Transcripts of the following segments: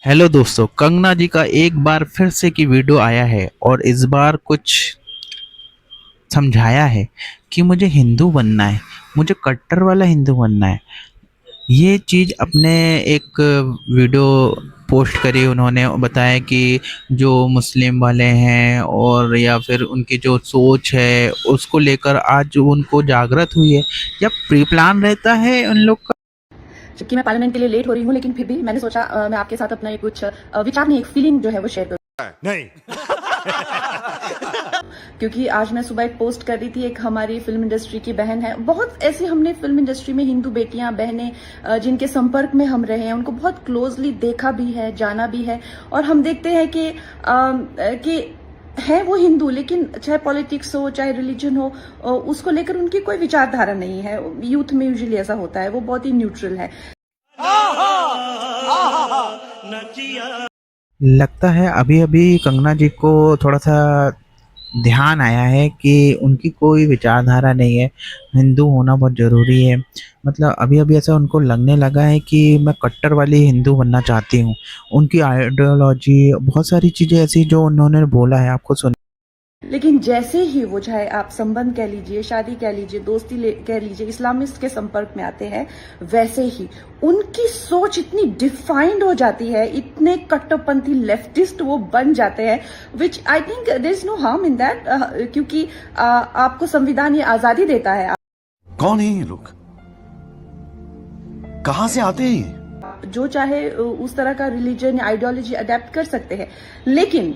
Hello दोस्तों, कंगना जी का एक बार फिर से की वीडियो आया है और इस बार कुछ समझाया है कि मुझे हिंदू बनना है, मुझे कट्टर वाला हिंदू बनना है। ये चीज़ अपने एक वीडियो पोस्ट करी, उन्होंने बताया कि जो मुस्लिम वाले हैं और या फिर उनकी जो सोच है उसको लेकर आज उनको जागृत हुई है या प्री प्लान रहता है उन लोग का। जबकि मैं पार्लियामेंट के लिए लेट हो रही हूँ, लेकिन फिर भी मैंने सोचा मैं आपके साथ अपना कुछ विचार नहीं, एक फीलिंग जो है वो शेयर करूँ। नहीं। क्योंकि आज मैं सुबह एक पोस्ट कर रही थी, एक हमारी फिल्म इंडस्ट्री की बहन है, बहुत ऐसी हमने फिल्म इंडस्ट्री में हिंदू बेटियां बहनें जिनके संपर्क में हम रहे हैं, उनको बहुत क्लोजली देखा भी है, जाना भी है। और हम देखते हैं कि है वो हिंदू, लेकिन चाहे पॉलिटिक्स हो चाहे रिलीजन हो, उसको लेकर उनकी कोई विचारधारा नहीं है। यूथ में यूजुअली ऐसा होता है, वो बहुत ही न्यूट्रल है। लगता है अभी अभी कंगना जी को थोड़ा सा ध्यान आया है कि उनकी कोई विचारधारा नहीं है, हिंदू होना बहुत ज़रूरी है। मतलब अभी अभी ऐसा उनको लगने लगा है कि मैं कट्टर वाली हिंदू बनना चाहती हूँ। उनकी आइडियोलॉजी, बहुत सारी चीज़ें ऐसी जो उन्होंने बोला है, आपको सुन। लेकिन जैसे ही वो, चाहे आप संबंध कह लीजिए, शादी कह लीजिए, दोस्ती कह लीजिए, इस्लामिस्ट के संपर्क में आते हैं, वैसे ही उनकी सोच इतनी डिफाइंड हो जाती है, इतने कट्टरपंथी लेफ्टिस्ट वो बन जाते हैं, which I think there is no harm in that, क्योंकि आपको संविधान ये आजादी देता है। कौन है ये लोग? कहां से आते हैं ये? जो चाहे उस तरह का रिलीजन आइडियोलॉजी अडेप्ट कर सकते हैं, लेकिन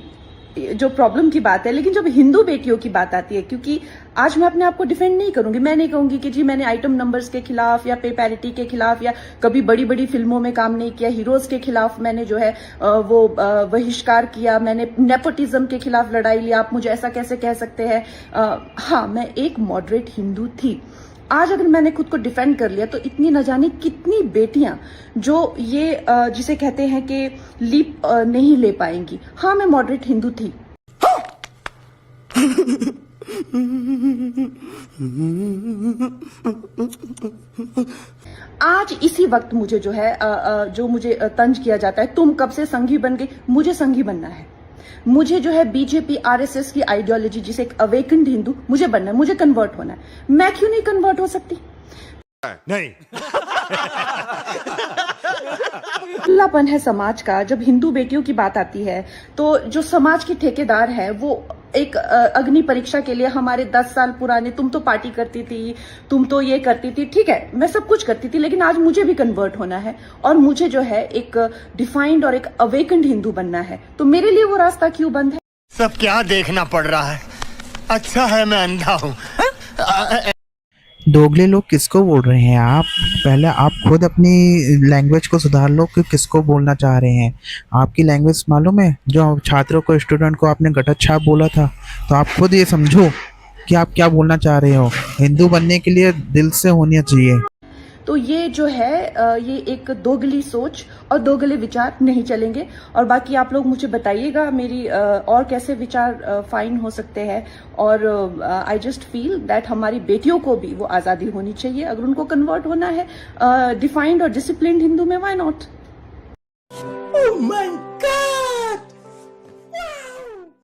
जो प्रॉब्लम की बात है, लेकिन जब हिंदू बेटियों की बात आती है, क्योंकि आज मैं अपने आप को डिफेंड नहीं करूंगी, मैं नहीं कहूंगी कि जी मैंने आइटम नंबर्स के खिलाफ या पे पैरिटी के खिलाफ या कभी बड़ी बड़ी फिल्मों में काम नहीं किया, हीरोज के खिलाफ मैंने जो है वो बहिष्कार किया, मैंने नेपोटिज्म के खिलाफ लड़ाई लिया, आप मुझे ऐसा कैसे कह सकते हैं। हाँ, मैं एक मॉडरेट हिंदू थी। आज अगर मैंने खुद को डिफेंड कर लिया तो इतनी न जाने कितनी बेटियां जो ये जिसे कहते हैं कि लीप नहीं ले पाएंगी। हाँ, मैं मॉडरेट हिंदू थी। आज इसी वक्त मुझे जो है जो मुझे तंज किया जाता है, तुम कब से संघी बन गई, मुझे संघी बनना है। मुझे जो है बीजेपी आरएसएस की आइडियोलॉजी, जिसे एक अवेकन्ड हिंदू मुझे बनना है, मुझे कन्वर्ट होना है। मैं क्यों नहीं कन्वर्ट हो सकती? नहीं। खुलापन है समाज का। जब हिंदू बेटियों की बात आती है तो जो समाज के ठेकेदार हैं वो एक अग्नि परीक्षा के लिए हमारे 10 साल पुराने, तुम तो पार्टी करती थी, तुम तो ये करती थी, ठीक है मैं सब कुछ करती थी, लेकिन आज मुझे भी कन्वर्ट होना है और मुझे जो है एक डिफाइंड और एक अवेकन्ड हिंदू बनना है। तो मेरे लिए वो रास्ता क्यों बंद है? सब क्या देखना पड़ रहा है? अच्छा है मैं अंधा हूँ। दोगले लोग किसको बोल रहे हैं आप? पहले आप खुद अपनी लैंग्वेज को सुधार लो कि किसको बोलना चाह रहे हैं। आपकी लैंग्वेज मालूम है? जो छात्रों को, स्टूडेंट को आपने गटर छाप बोला था, तो आप खुद ये समझो कि आप क्या बोलना चाह रहे हो। हिंदू बनने के लिए दिल से होना चाहिए। तो ये जो है ये एक दोगली सोच और दोगले विचार नहीं चलेंगे। और बाकी आप लोग मुझे बताइएगा मेरी और कैसे विचार फाइन हो सकते हैं। और आई जस्ट फील दैट हमारी बेटियों को भी वो आज़ादी होनी चाहिए। अगर उनको कन्वर्ट होना है डिफाइंड और डिसिप्लिन्ड हिंदू में, व्हाई नॉट? Oh my